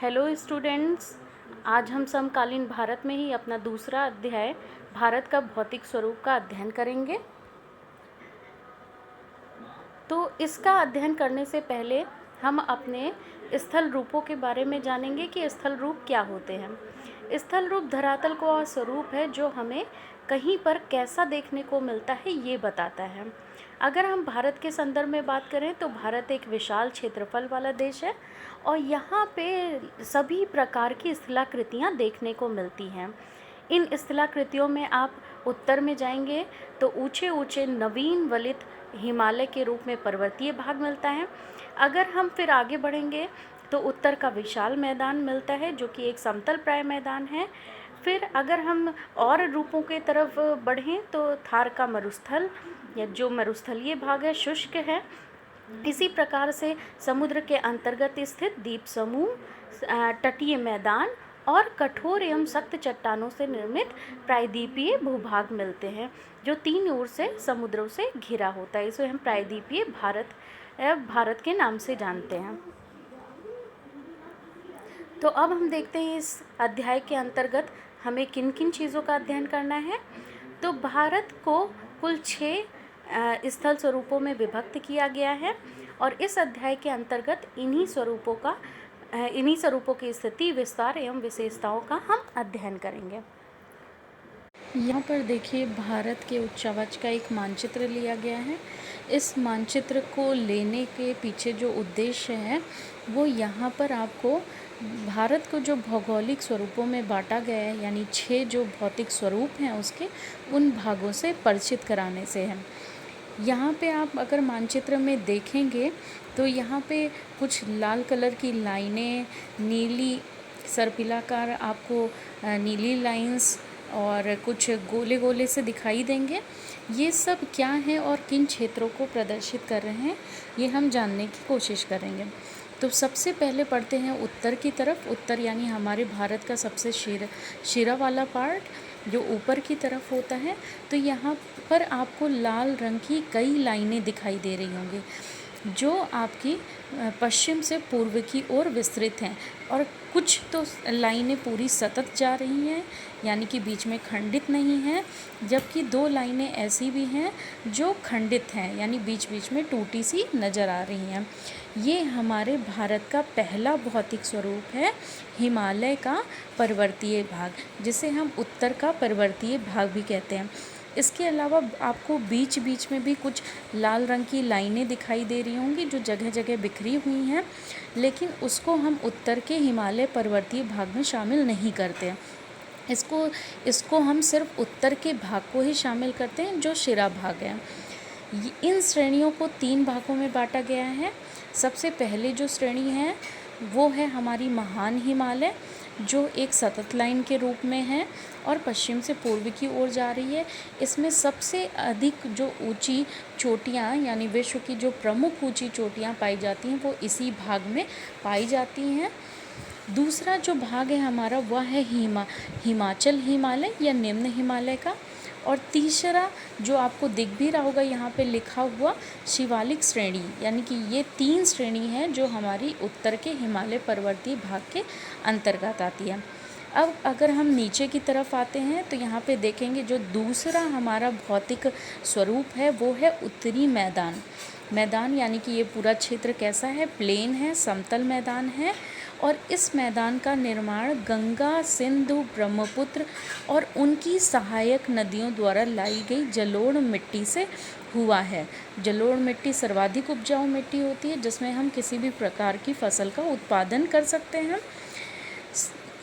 Hello students. आज हम समकालीन भारत में ही अपना दूसरा अध्याय भारत का भौतिक स्वरूप का अध्ययन करेंगे। तो इसका अध्ययन करने से पहले हम अपने स्थल रूपों के बारे में जानेंगे कि स्थल रूप क्या होते हैं। स्थल रूप धरातल का वह स्वरूप है जो हमें कहीं पर कैसा देखने को मिलता है ये बताता है। अगर हम भारत के संदर्भ में बात करें तो भारत एक विशाल क्षेत्रफल वाला देश है और यहाँ पे सभी प्रकार की स्थलाकृतियाँ देखने को मिलती हैं। इन स्थलाकृतियों में आप उत्तर में जाएंगे तो ऊंचे ऊंचे नवीन वलित हिमालय के रूप में पर्वतीय भाग मिलता है। अगर हम फिर आगे बढ़ेंगे तो उत्तर का विशाल मैदान मिलता है जो कि एक समतल प्राय मैदान है। फिर अगर हम और रूपों के तरफ बढ़ें तो थार का मरुस्थल या जो मरुस्थलीय भाग है शुष्क है। इसी प्रकार से समुद्र के अंतर्गत स्थित द्वीप समूह, तटीय मैदान और कठोर एवं सख्त चट्टानों से निर्मित प्रायद्वीपीय भूभाग मिलते हैं जो तीन ओर से समुद्रों से घिरा होता है। इसे हम प्रायद्वीपीय भारत के नाम से जानते हैं। तो अब हम देखते हैं इस अध्याय के अंतर्गत हमें किन किन चीज़ों का अध्ययन करना है। तो भारत को कुल 6 स्थल स्वरूपों में विभक्त किया गया है और इस अध्याय के अंतर्गत इन्हीं स्वरूपों की स्थिति, विस्तार एवं विशेषताओं का हम अध्ययन करेंगे। यहाँ पर देखिए भारत के उच्चावच का एक मानचित्र लिया गया है। इस मानचित्र को लेने के पीछे जो उद्देश्य है वो यहाँ पर आपको भारत को जो भौगोलिक स्वरूपों में बांटा गया है यानी 6 जो भौतिक स्वरूप हैं उसके उन भागों से परिचित कराने से है। यहाँ पे आप अगर मानचित्र में देखेंगे तो यहाँ पे कुछ लाल कलर की लाइनें, नीली सर्पिलाकार आपको नीली लाइंस और कुछ गोले गोले से दिखाई देंगे। ये सब क्या है और किन क्षेत्रों को प्रदर्शित कर रहे हैं ये हम जानने की कोशिश करेंगे। तो सबसे पहले पढ़ते हैं उत्तर की तरफ। उत्तर यानी हमारे भारत का सबसे शिरा वाला पार्ट जो ऊपर की तरफ होता है। तो यहाँ पर आपको लाल रंग की कई लाइनें दिखाई दे रही होंगी जो आपकी पश्चिम से पूर्व की ओर विस्तृत हैं और कुछ तो लाइनें पूरी सतत जा रही हैं यानी कि बीच में खंडित नहीं हैं, जबकि 2 लाइनें ऐसी भी हैं जो खंडित हैं यानी बीच बीच में टूटी सी नज़र आ रही हैं। ये हमारे भारत का पहला भौतिक स्वरूप है, हिमालय का पर्वतीय भाग, जिसे हम उत्तर का पर्वतीय भाग भी कहते हैं। इसके अलावा आपको बीच बीच में भी कुछ लाल रंग की लाइनें दिखाई दे रही होंगी जो जगह जगह बिखरी हुई हैं, लेकिन उसको हम उत्तर के हिमालय पर्वतीय भाग में शामिल नहीं करते हैं। इसको हम सिर्फ उत्तर के भाग को ही शामिल करते हैं जो शिरा भाग है। इन श्रेणियों को 3 भागों में बांटा गया है। सबसे पहले जो श्रेणी है वो है हमारी महान हिमालय जो एक सतत लाइन के रूप में है और पश्चिम से पूर्व की ओर जा रही है। इसमें सबसे अधिक जो ऊंची चोटियाँ यानी विश्व की जो प्रमुख ऊंची चोटियाँ पाई जाती हैं वो इसी भाग में पाई जाती हैं। दूसरा जो भाग है हमारा वह है हिमाचल हिमालय या निम्न हिमालय का। और तीसरा जो आपको दिख भी रहा होगा यहाँ पे लिखा हुआ शिवालिक श्रेणी, यानी कि ये 3 श्रेणी हैं जो हमारी उत्तर के हिमालय पर्वतीय भाग के अंतर्गत आती है। अब अगर हम नीचे की तरफ आते हैं तो यहाँ पे देखेंगे जो दूसरा हमारा भौतिक स्वरूप है वो है उत्तरी मैदान यानी कि ये पूरा क्षेत्र कैसा है, प्लेन है, समतल मैदान है और इस मैदान का निर्माण गंगा, सिंधु, ब्रह्मपुत्र और उनकी सहायक नदियों द्वारा लाई गई जलोढ़ मिट्टी से हुआ है। जलोढ़ मिट्टी सर्वाधिक उपजाऊ मिट्टी होती है जिसमें हम किसी भी प्रकार की फसल का उत्पादन कर सकते हैं।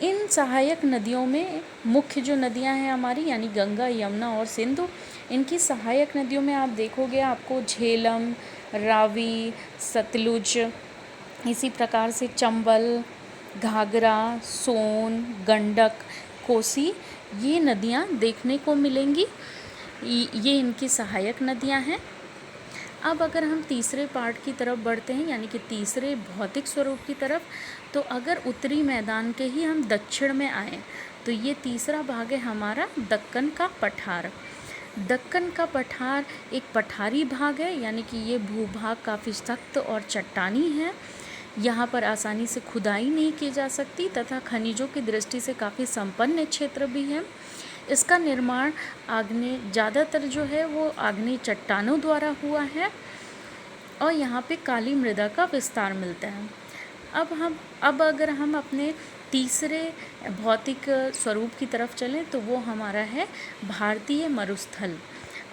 इन सहायक नदियों में मुख्य जो नदियां हैं हमारी यानी गंगा, यमुना और सिंधु, इनकी सहायक नदियों में आप देखोगे आपको झेलम, रावी, सतलुज, इसी प्रकार से चंबल, घाघरा, सोन, गंडक, कोसी ये नदियाँ देखने को मिलेंगी। ये इनकी सहायक नदियाँ हैं। अब अगर हम तीसरे पार्ट की तरफ बढ़ते हैं यानी कि तीसरे भौतिक स्वरूप की तरफ, तो अगर उत्तरी मैदान के ही हम दक्षिण में आएँ तो ये तीसरा भाग है हमारा दक्कन का पठार। दक्कन का पठार एक पठारी भाग है यानी कि ये भूभाग काफ़ी सख्त और चट्टानी है। यहाँ पर आसानी से खुदाई नहीं की जा सकती तथा खनिजों की दृष्टि से काफ़ी संपन्न क्षेत्र भी है। इसका निर्माण आग्नेय ज़्यादातर जो है वो आग्नेय चट्टानों द्वारा हुआ है और यहाँ पे काली मृदा का विस्तार मिलता है। अब अगर हम अपने तीसरे भौतिक स्वरूप की तरफ चलें तो वो हमारा है भारतीय मरुस्थल।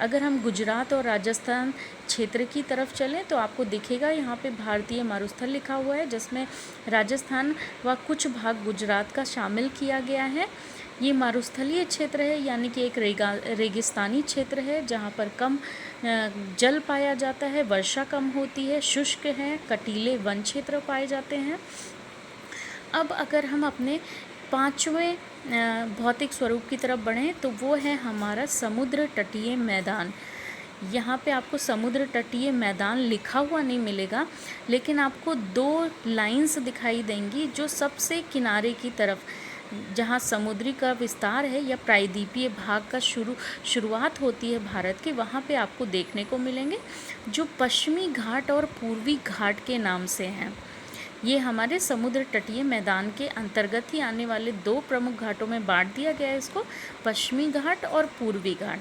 अगर हम गुजरात और राजस्थान क्षेत्र की तरफ चलें तो आपको दिखेगा यहाँ पे भारतीय मरुस्थल लिखा हुआ है, जिसमें राजस्थान व कुछ भाग गुजरात का शामिल किया गया है। ये मरुस्थलीय क्षेत्र है, यानी कि एक रेगिस्तानी क्षेत्र है जहाँ पर कम जल पाया जाता है, वर्षा कम होती है, शुष्क है, कटीले वन क्षेत्र पाए जाते हैं। अब अगर हम अपने पांचवें भौतिक स्वरूप की तरफ बढ़ें तो वो है हमारा समुद्र तटीय मैदान। यहाँ पे आपको समुद्र तटीय मैदान लिखा हुआ नहीं मिलेगा, लेकिन आपको 2 लाइंस दिखाई देंगी जो सबसे किनारे की तरफ, जहाँ समुद्री का विस्तार है या प्रायद्वीपीय भाग का शुरुआत होती है भारत के, वहाँ पे आपको देखने को मिलेंगे, जो पश्चिमी घाट और पूर्वी घाट के नाम से हैं। ये हमारे समुद्र तटीय मैदान के अंतर्गत ही आने वाले 2 प्रमुख घाटों में बांट दिया गया है इसको, पश्चिमी घाट और पूर्वी घाट।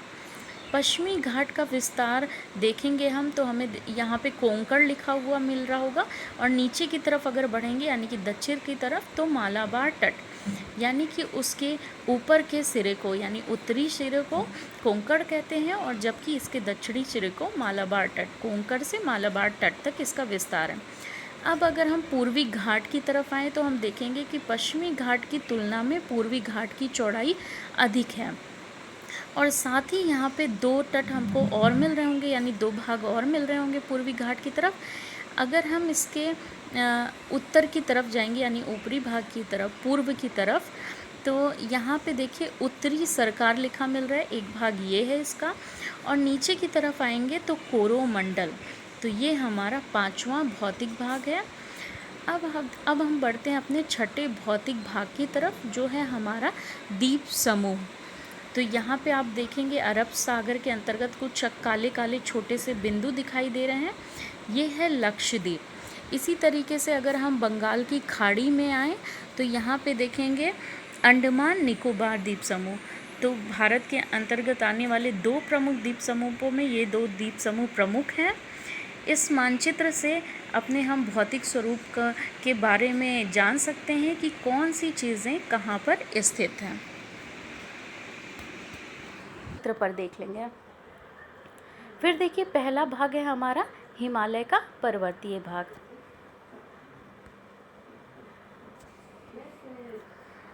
पश्चिमी घाट का विस्तार देखेंगे हम तो हमें यहाँ पे कोंकण लिखा हुआ मिल रहा होगा, और नीचे की तरफ अगर बढ़ेंगे यानी कि दक्षिण की तरफ तो मालाबार तट, यानी कि उसके ऊपर के सिरे को यानी उत्तरी सिरे को कोंकण कहते हैं, और जबकि इसके दक्षिणी सिरे को मालाबार तट, कोंकण से मालाबार तट तक इसका विस्तार है। अब अगर हम पूर्वी घाट की तरफ आएँ तो हम देखेंगे कि पश्चिमी घाट की तुलना में पूर्वी घाट की चौड़ाई अधिक है, और साथ ही यहाँ पे 2 तट हमको और मिल रहे होंगे, यानी 2 भाग और मिल रहे होंगे पूर्वी घाट की तरफ। अगर हम इसके उत्तर की तरफ जाएंगे यानी ऊपरी भाग की तरफ, पूर्व की तरफ, तो यहाँ पे देखिए उत्तरी सरकार लिखा मिल रहा है, एक भाग ये है इसका, और नीचे की तरफ आएंगे तो कोरोमंडल, तो ये हमारा 5वां भौतिक भाग है। अब हम बढ़ते हैं अपने छठे भौतिक भाग की तरफ, जो है हमारा द्वीप समूह। तो यहाँ पे आप देखेंगे अरब सागर के अंतर्गत कुछ काले काले छोटे से बिंदु दिखाई दे रहे हैं, ये है लक्षद्वीप। इसी तरीके से अगर हम बंगाल की खाड़ी में आएँ तो यहाँ पे देखेंगे अंडमान निकोबार द्वीप समूह। तो भारत के अंतर्गत आने वाले 2 प्रमुख द्वीप समूहों में ये 2 द्वीप समूह प्रमुख हैं। इस मानचित्र से अपने हम भौतिक स्वरूप के बारे में जान सकते हैं कि कौन सी चीज़ें कहाँ पर स्थित हैं। चित्र पर देख लेंगे। फिर देखिए पहला भाग है हमारा हिमालय का पर्वतीय भाग।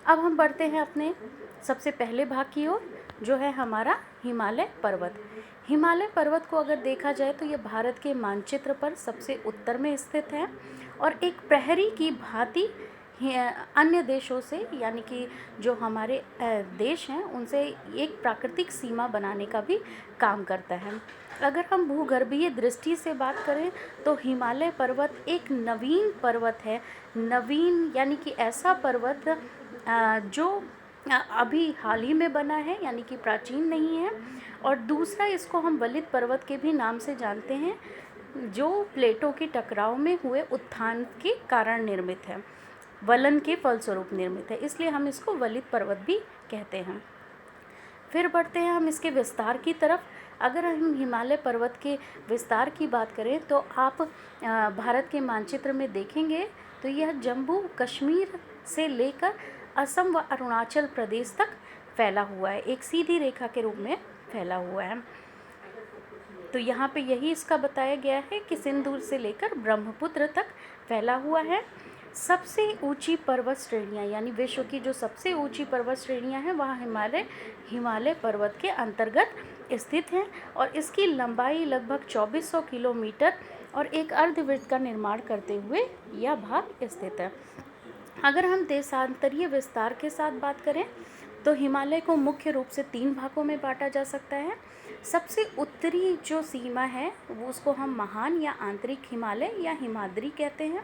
अब हम बढ़ते हैं अपने सबसे पहले भाग की ओर, जो है हमारा हिमालय पर्वत। हिमालय पर्वत को अगर देखा जाए तो ये भारत के मानचित्र पर सबसे उत्तर में स्थित है, और एक प्रहरी की भांति अन्य देशों से, यानी कि जो हमारे देश हैं उनसे एक प्राकृतिक सीमा बनाने का भी काम करता है। अगर हम भूगर्भीय दृष्टि से बात करें तो हिमालय पर्वत एक नवीन पर्वत है। नवीन यानी कि ऐसा पर्वत जो अभी हाल ही में बना है, यानी कि प्राचीन नहीं है। और दूसरा, इसको हम वलित पर्वत के भी नाम से जानते हैं, जो प्लेटों के टकराव में हुए उत्थान के कारण निर्मित है, वलन के फलस्वरूप निर्मित है, इसलिए हम इसको वलित पर्वत भी कहते हैं। फिर बढ़ते हैं हम इसके विस्तार की तरफ। अगर हम हिमालय पर्वत के विस्तार की बात करें तो आप भारत के मानचित्र में देखेंगे तो यह जम्मू कश्मीर से लेकर असम व अरुणाचल प्रदेश तक फैला हुआ है, एक सीधी रेखा के रूप में फैला हुआ है। तो यहाँ पे यही इसका बताया गया है कि सिंधु से लेकर ब्रह्मपुत्र तक फैला हुआ है। सबसे ऊंची पर्वत श्रेणियाँ, यानी विश्व की जो सबसे ऊंची पर्वत श्रेणियाँ हैं वह हिमालय पर्वत के अंतर्गत स्थित हैं, और इसकी लंबाई लगभग 2400 किलोमीटर और एक अर्धवृत्त का निर्माण करते हुए यह भाग स्थित है। अगर हम देशांतरीय विस्तार के साथ बात करें तो हिमालय को मुख्य रूप से 3 भागों में बांटा जा सकता है। सबसे उत्तरी जो सीमा है वो उसको हम महान या आंतरिक हिमालय या हिमाद्री कहते हैं,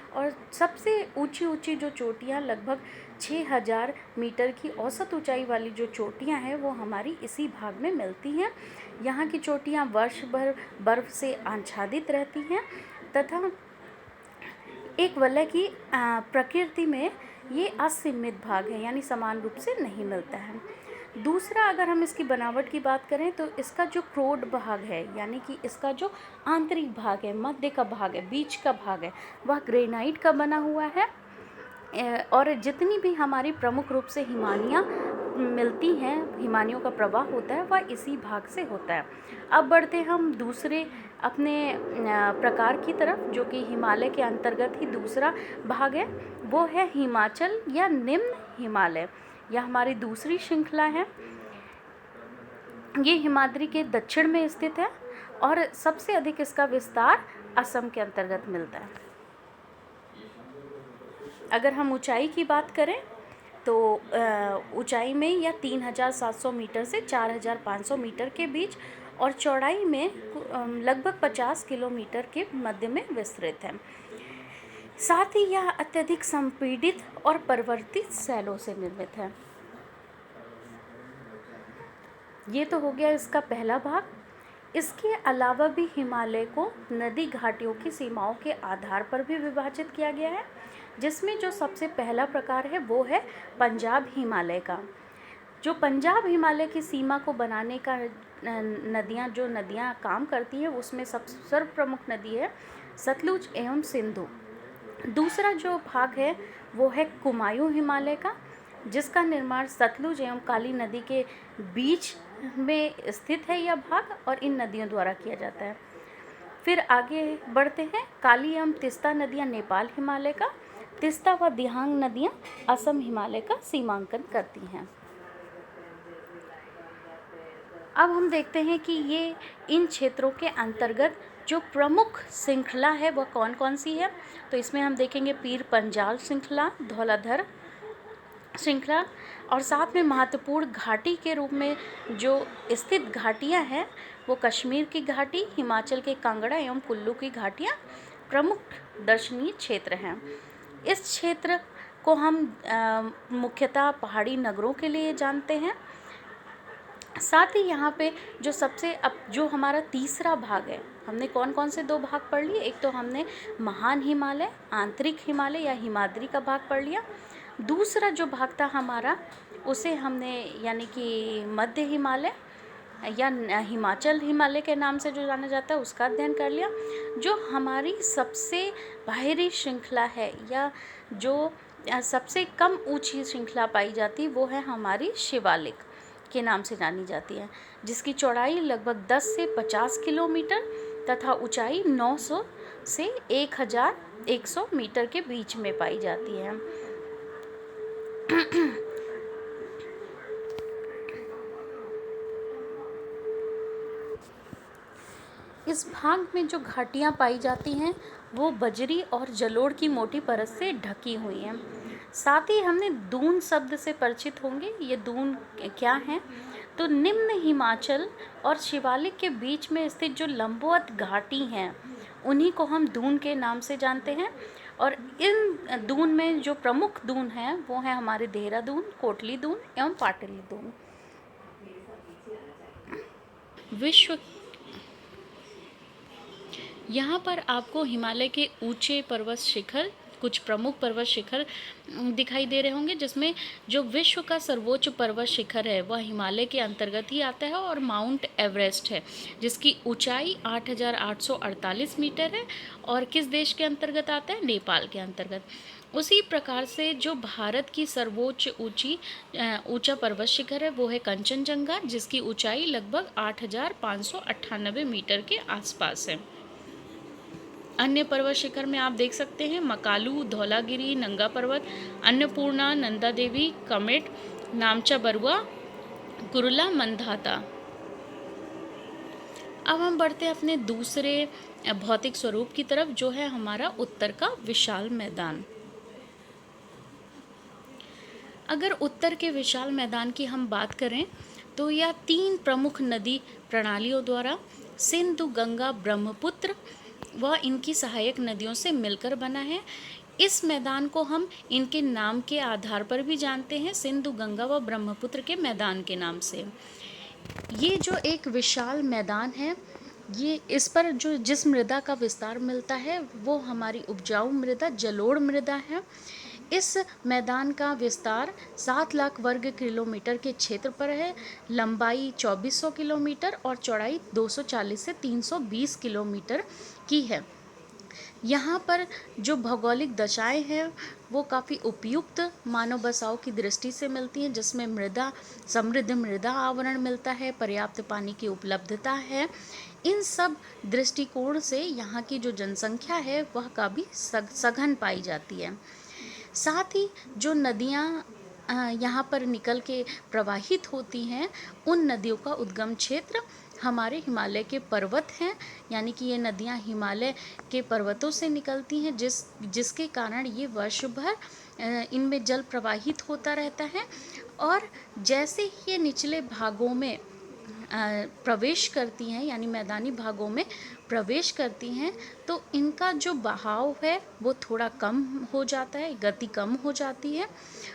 और सबसे ऊंची जो चोटियाँ लगभग 6000 मीटर की औसत ऊंचाई वाली जो चोटियाँ हैं वो हमारी इसी भाग में मिलती हैं। यहाँ की चोटियाँ वर्ष भर बर्फ़ से आच्छादित रहती हैं, तथा एक वलय की प्रकृति में ये असीमित भाग है, यानी समान रूप से नहीं मिलता है। दूसरा, अगर हम इसकी बनावट की बात करें तो इसका जो क्रोड भाग है, यानी कि इसका जो आंतरिक भाग है, मध्य का भाग है, बीच का भाग है, वह ग्रेनाइट का बना हुआ है। और जितनी भी हमारी प्रमुख रूप से हिमानियाँ मिलती हैं, हिमानियों का प्रवाह होता है, वह इसी भाग से होता है। अब बढ़ते हम दूसरे अपने प्रकार की तरफ, जो कि हिमालय के अंतर्गत ही दूसरा भाग है, वो है हिमाचल या निम्न हिमालय। यह हमारी दूसरी श्रृंखला है। ये हिमाद्री के दक्षिण में स्थित है और सबसे अधिक इसका विस्तार असम के अंतर्गत मिलता है। अगर हम ऊंचाई की बात करें तो ऊंचाई में यह 3700 मीटर से 4500 मीटर के बीच और चौड़ाई में लगभग 50 किलोमीटर के मध्य में विस्तृत है। साथ ही यह अत्यधिक संपीड़ित और परिवर्तित शैलों से निर्मित है। ये तो हो गया इसका पहला भाग। इसके अलावा भी हिमालय को नदी घाटियों की सीमाओं के आधार पर भी विभाजित किया गया है, जिसमें जो सबसे पहला प्रकार है वो है पंजाब हिमालय का। जो पंजाब हिमालय की सीमा को बनाने का नदियाँ काम करती हैं, उसमें सर्व प्रमुख नदी है सतलुज एवं सिंधु। दूसरा जो भाग है वो है कुमायूं हिमालय का, जिसका निर्माण सतलुज एवं काली नदी के बीच में स्थित है यह भाग, और इन नदियों द्वारा किया जाता है। फिर आगे बढ़ते हैं। काली एवं तिस्ता नदियाँ नेपाल हिमालय का, तिस्ता व दिहांग नदियाँ असम हिमालय का सीमांकन करती हैं। अब हम देखते हैं कि ये इन क्षेत्रों के अंतर्गत जो प्रमुख श्रृंखला है वह कौन कौन सी है। तो इसमें हम देखेंगे पीर पंजाल श्रृंखला, धौलाधर श्रृंखला, और साथ में महत्वपूर्ण घाटी के रूप में जो स्थित घाटियां हैं वो कश्मीर की घाटी, हिमाचल के कांगड़ा एवं कुल्लू की घाटियां प्रमुख दर्शनीय क्षेत्र हैं। इस क्षेत्र को हम मुख्यतः पहाड़ी नगरों के लिए जानते हैं। साथ ही यहाँ पे जो हमारा तीसरा भाग है, हमने कौन कौन से दो भाग पढ़ लिए। एक तो हमने महान हिमालय, आंतरिक हिमालय या हिमाद्री का भाग पढ़ लिया। दूसरा जो भाग था हमारा, उसे हमने यानी कि मध्य हिमालय या हिमाचल हिमालय के नाम से जो जाना जाता है उसका अध्ययन कर लिया। जो हमारी सबसे बाहरी श्रृंखला है या जो सबसे कम ऊंची श्रृंखला पाई जाती है वो है हमारी शिवालिक के नाम से जानी जाती है, जिसकी चौड़ाई लगभग 10 से 50 किलोमीटर तथा ऊंचाई 900 से 1100 मीटर के बीच में पाई जाती है। इस भाग में जो घाटियाँ पाई जाती हैं वो बजरी और जलोढ़ की मोटी परत से ढकी हुई हैं। साथ ही हमने दून शब्द से परिचित होंगे। ये दून क्या है? तो निम्न हिमाचल और शिवालिक के बीच में स्थित जो लंबवत घाटी हैं उन्हीं को हम दून के नाम से जानते हैं। और इन दून में जो प्रमुख दून हैं वो हैं हमारे देहरादून, कोटली दून एवं पाटली दून। यहाँ पर आपको हिमालय के ऊंचे पर्वत शिखर, कुछ प्रमुख पर्वत शिखर दिखाई दे रहे होंगे, जिसमें जो विश्व का सर्वोच्च पर्वत शिखर है वह हिमालय के अंतर्गत ही आता है और माउंट एवरेस्ट है, जिसकी ऊंचाई 8848 मीटर है और किस देश के अंतर्गत आता है? नेपाल के अंतर्गत। उसी प्रकार से जो भारत की सर्वोच्च ऊंचा पर्वत शिखर है वो है कंचनजंगा, जिसकी ऊंचाई लगभग 8598 मीटर के आसपास है। अन्य पर्वत शिखर में आप देख सकते हैं मकालू, धौलागिरी, नंगा पर्वत, अन्नपूर्णा, नंदा देवी, कमेट, नामचा बरुआ, कुरुला, मंदाता। अब हम बढ़ते हैं अपने दूसरे भौतिक स्वरूप की तरफ, जो है हमारा उत्तर का विशाल मैदान। अगर उत्तर के विशाल मैदान की हम बात करें तो यह 3 प्रमुख नदी प्रणालियों द्वारा सिंधु, गंगा, ब्रह्मपुत्र व इनकी सहायक नदियों से मिलकर बना है। इस मैदान को हम इनके नाम के आधार पर भी जानते हैं, सिंधु, गंगा व ब्रह्मपुत्र के मैदान के नाम से। ये जो एक विशाल मैदान है ये इस पर जो जिस मृदा का विस्तार मिलता है वो हमारी उपजाऊ मृदा, जलोढ़ मृदा है। इस मैदान का विस्तार 7 लाख वर्ग किलोमीटर के क्षेत्र पर है। लंबाई 2400 किलोमीटर और चौड़ाई 240 से 320 किलोमीटर की है। यहाँ पर जो भौगोलिक दशाएं हैं वो काफ़ी उपयुक्त मानव बसाव की दृष्टि से मिलती हैं, जिसमें समृद्ध मृदा आवरण मिलता है, पर्याप्त पानी की उपलब्धता है। इन सब दृष्टिकोण से यहाँ की जो जनसंख्या है वह काफ़ी सघन पाई जाती है। साथ ही जो नदियाँ यहाँ पर निकल के प्रवाहित होती हैं, उन नदियों का उद्गम क्षेत्र हमारे हिमालय के पर्वत हैं, यानी कि ये नदियाँ हिमालय के पर्वतों से निकलती हैं, जिसके कारण ये वर्ष भर इनमें जल प्रवाहित होता रहता है। और जैसे ही ये निचले भागों में प्रवेश करती हैं, यानी मैदानी भागों में प्रवेश करती हैं, तो इनका जो बहाव है वो थोड़ा कम हो जाता है, गति कम हो जाती है,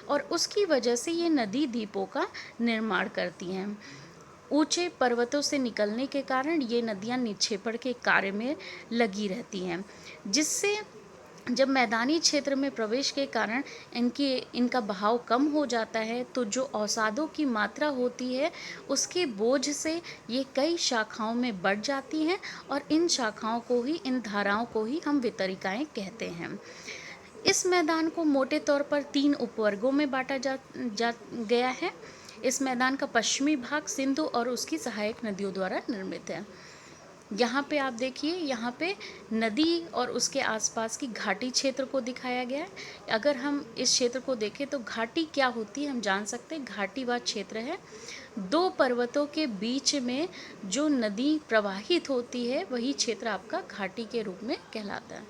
और उसकी वजह से ये नदी द्वीपों का निर्माण करती हैं। ऊंचे पर्वतों से निकलने के कारण ये नदियाँ निक्षेपण के कार्य में लगी रहती हैं, जिससे जब मैदानी क्षेत्र में प्रवेश के कारण इनका बहाव कम हो जाता है, तो जो अवसादों की मात्रा होती है उसके बोझ से ये कई शाखाओं में बढ़ जाती हैं, और इन शाखाओं को ही, इन धाराओं को ही हम वितरिकाएं कहते हैं। इस मैदान को मोटे तौर पर 3 उपवर्गों में बांटा जा गया है। इस मैदान का पश्चिमी भाग सिंधु और उसकी सहायक नदियों द्वारा निर्मित है। यहाँ पे आप देखिए, यहाँ पे नदी और उसके आसपास की घाटी क्षेत्र को दिखाया गया है। अगर हम इस क्षेत्र को देखें तो घाटी क्या होती है हम जान सकते हैं। घाटी वह क्षेत्र है 2 पर्वतों के बीच में जो नदी प्रवाहित होती है, वही क्षेत्र आपका घाटी के रूप में कहलाता है।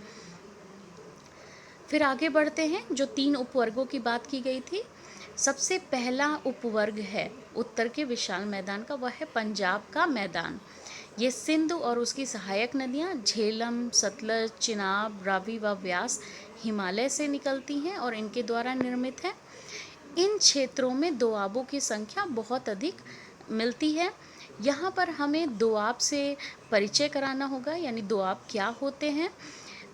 फिर आगे बढ़ते हैं। जो 3 उपवर्गों की बात की गई थी, सबसे पहला उपवर्ग है उत्तर के विशाल मैदान का, वह है पंजाब का मैदान। ये सिंधु और उसकी सहायक नदियाँ झेलम, सतलज, चिनाब, रावी व व्यास हिमालय से निकलती हैं और इनके द्वारा निर्मित है। इन क्षेत्रों में दोआबों की संख्या बहुत अधिक मिलती है। यहाँ पर हमें दोआब से परिचय कराना होगा, यानी दोआब क्या होते हैं।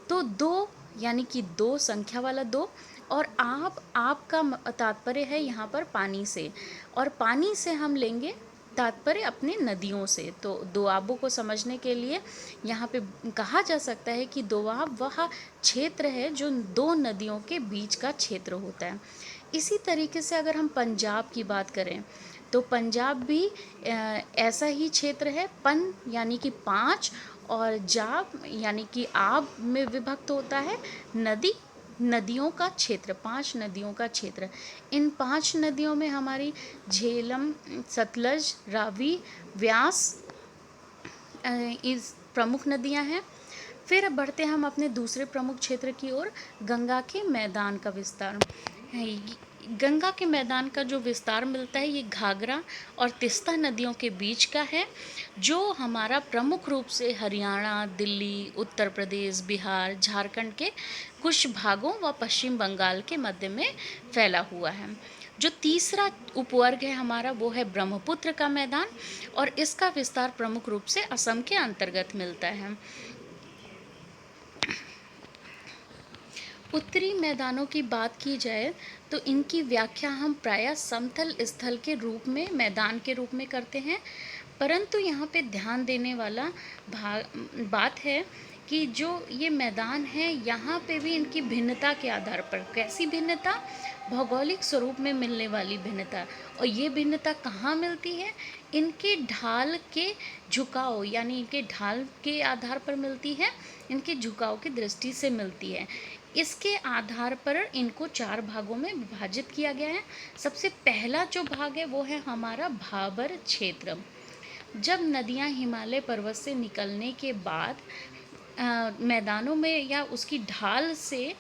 तो 2 यानी कि 2 संख्या वाला 2, और आप का तात्पर्य है यहाँ पर पानी से, और पानी से हम लेंगे तात्पर्य अपने नदियों से। तो दोआबों को समझने के लिए यहाँ पे कहा जा सकता है कि दोआब वह क्षेत्र है जो 2 नदियों के बीच का क्षेत्र होता है। इसी तरीके से अगर हम पंजाब की बात करें तो पंजाब भी ऐसा ही क्षेत्र है। पन यानी कि 5, और जाब यानी कि आब में विभक्त होता है। नदियों का क्षेत्र, 5 नदियों का क्षेत्र। इन 5 नदियों में हमारी झेलम, सतलज, रावी, व्यास इस प्रमुख नदियां हैं। फिर अब बढ़ते हैं हम अपने दूसरे प्रमुख क्षेत्र की ओर, गंगा के मैदान का विस्तार। गंगा के मैदान का जो विस्तार मिलता है ये घाघरा और तिस्ता नदियों के बीच का है, जो हमारा प्रमुख रूप से हरियाणा, दिल्ली, उत्तर प्रदेश, बिहार, झारखंड के कुछ भागों व पश्चिम बंगाल के मध्य में फैला हुआ है। जो तीसरा उपवर्ग है हमारा वो है ब्रह्मपुत्र का मैदान, और इसका विस्तार प्रमुख रूप से असम के अंतर्गत मिलता है। उत्तरी मैदानों की बात की जाए तो इनकी व्याख्या हम प्रायः समतल स्थल के रूप में, मैदान के रूप में करते हैं, परंतु यहाँ पे ध्यान देने वाला बात है कि जो ये मैदान है यहाँ पे भी इनकी भिन्नता के आधार पर, कैसी भिन्नता, भौगोलिक स्वरूप में मिलने वाली भिन्नता। और ये भिन्नता कहाँ मिलती है, इनके ढाल के झुकाव, यानी इनके ढाल के आधार पर मिलती है, इनके झुकाव की दृष्टि से मिलती है। इसके आधार पर इनको 4 भागों में विभाजित किया गया है। सबसे पहला जो भाग है वो है हमारा भाबर क्षेत्र। जब नदियाँ हिमालय पर्वत से निकलने के बाद मैदानों में या उसकी ढाल से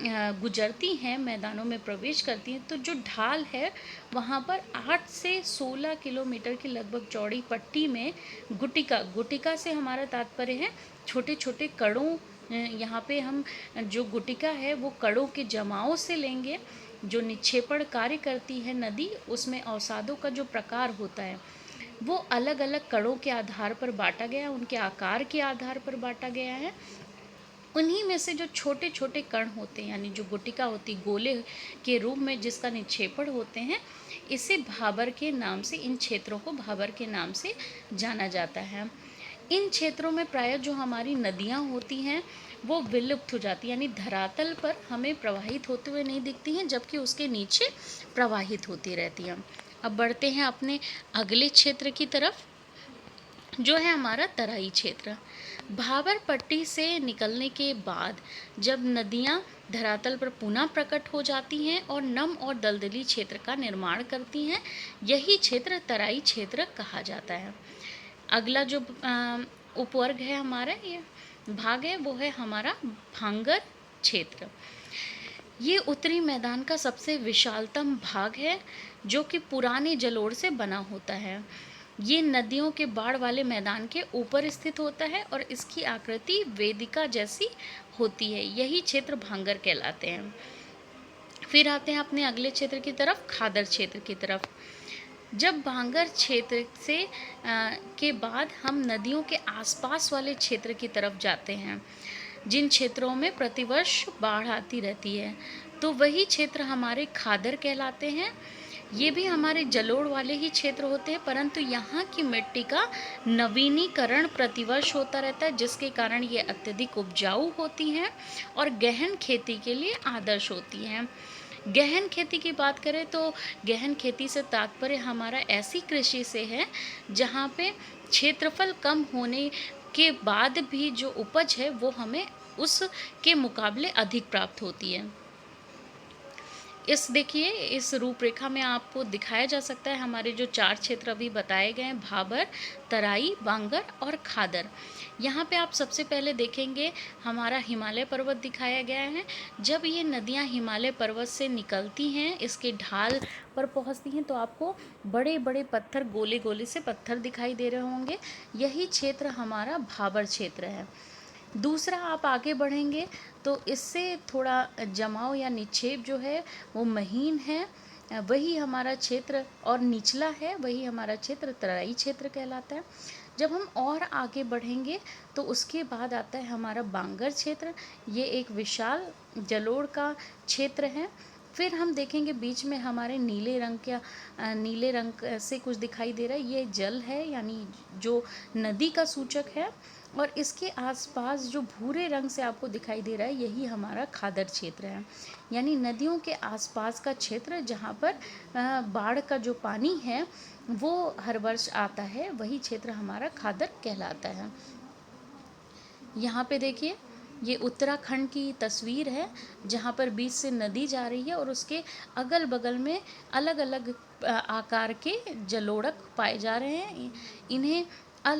गुजरती हैं, मैदानों में प्रवेश करती हैं, तो जो ढाल है वहाँ पर 8 से 16 किलोमीटर की लगभग चौड़ी पट्टी में गुटिका से हमारा तात्पर्य है छोटे छोटे कड़ों, यहाँ पे हम जो गुटिका है वो कड़ों के जमाव से लेंगे। जो निक्षेपण कार्य करती है नदी, उसमें अवसादों का जो प्रकार होता है वो अलग अलग कणों के आधार पर बांटा गया, उनके आकार के आधार पर बांटा गया है। उन्हीं में से जो छोटे छोटे कण होते हैं, यानी जो गुटिका होती, गोले के रूप में जिसका निक्षेपण होते हैं, इसे भाबर के नाम से, इन क्षेत्रों को भाबर के नाम से जाना जाता है। इन क्षेत्रों में प्रायः जो हमारी नदियाँ होती हैं वो विलुप्त हो जाती हैं, यानी धरातल पर हमें प्रवाहित होते हुए नहीं दिखती हैं, जबकि उसके नीचे प्रवाहित होती रहती हैं। अब बढ़ते हैं अपने अगले क्षेत्र की तरफ, जो है हमारा तराई क्षेत्र। भाबर पट्टी से निकलने के बाद जब नदियाँ धरातल पर पुनः प्रकट हो जाती हैं और नम और दलदली क्षेत्र का निर्माण करती हैं, यही क्षेत्र तराई क्षेत्र कहा जाता है। अगला जो उपवर्ग है हमारा, ये भाग है, वो है हमारा भांगर क्षेत्र। ये उत्तरी मैदान का सबसे विशालतम भाग है, जो कि पुराने जलोढ़ से बना होता है। ये नदियों के बाढ़ वाले मैदान के ऊपर स्थित होता है और इसकी आकृति वेदिका जैसी होती है। यही क्षेत्र भांगर कहलाते हैं। फिर आते हैं अपने अगले क्षेत्र की तरफ, खादर क्षेत्र की तरफ। जब भांगर क्षेत्र से के बाद हम नदियों के आसपास वाले क्षेत्र की तरफ जाते हैं, जिन क्षेत्रों में प्रतिवर्ष बाढ़ आती रहती है, तो वही क्षेत्र हमारे खादर कहलाते हैं। ये भी हमारे जलोढ़ वाले ही क्षेत्र होते हैं, परंतु यहाँ की मिट्टी का नवीनीकरण प्रतिवर्ष होता रहता है, जिसके कारण ये अत्यधिक उपजाऊ होती हैं और गहन खेती के लिए आदर्श होती हैं। गहन खेती की बात करें तो गहन खेती से तात्पर्य हमारा ऐसी कृषि से है जहाँ पे क्षेत्रफल कम होने के बाद भी जो उपज है वो हमें उसके मुकाबले अधिक प्राप्त होती है। देखिए, इस रूपरेखा में आपको दिखाया जा सकता है हमारे जो 4 क्षेत्र अभी बताए गए हैं, भाबर, तराई, बांगर और खादर। यहाँ पे आप सबसे पहले देखेंगे हमारा हिमालय पर्वत दिखाया गया है। जब ये नदियाँ हिमालय पर्वत से निकलती हैं, इसके ढाल पर पहुँचती हैं, तो आपको बड़े बड़े पत्थर, गोले गोले से पत्थर दिखाई दे रहे होंगे। यही क्षेत्र हमारा भाबर क्षेत्र है। दूसरा, आप आगे बढ़ेंगे तो इससे थोड़ा जमाव या निक्षेप जो है वो महीन है, वही हमारा क्षेत्र, और निचला है, वही हमारा क्षेत्र तराई क्षेत्र कहलाता है। जब हम और आगे बढ़ेंगे तो उसके बाद आता है हमारा बांगर क्षेत्र। ये एक विशाल जलोढ़ का क्षेत्र है। फिर हम देखेंगे बीच में हमारे नीले रंग से कुछ दिखाई दे रहा है, ये जल है, यानी जो नदी का सूचक है। और इसके आसपास जो भूरे रंग से आपको दिखाई दे रहा है, यही हमारा खादर क्षेत्र है, यानी नदियों के आसपास का क्षेत्र, जहाँ पर बाढ़ का जो पानी है वो हर वर्ष आता है, वही क्षेत्र हमारा खादर कहलाता है। यहाँ पे देखिए, ये उत्तराखंड की तस्वीर है, जहाँ पर बीच से नदी जा रही है और उसके अगल बगल में अलग अलग आकार के जलोढ़क पाए जा रहे हैं। इन्हें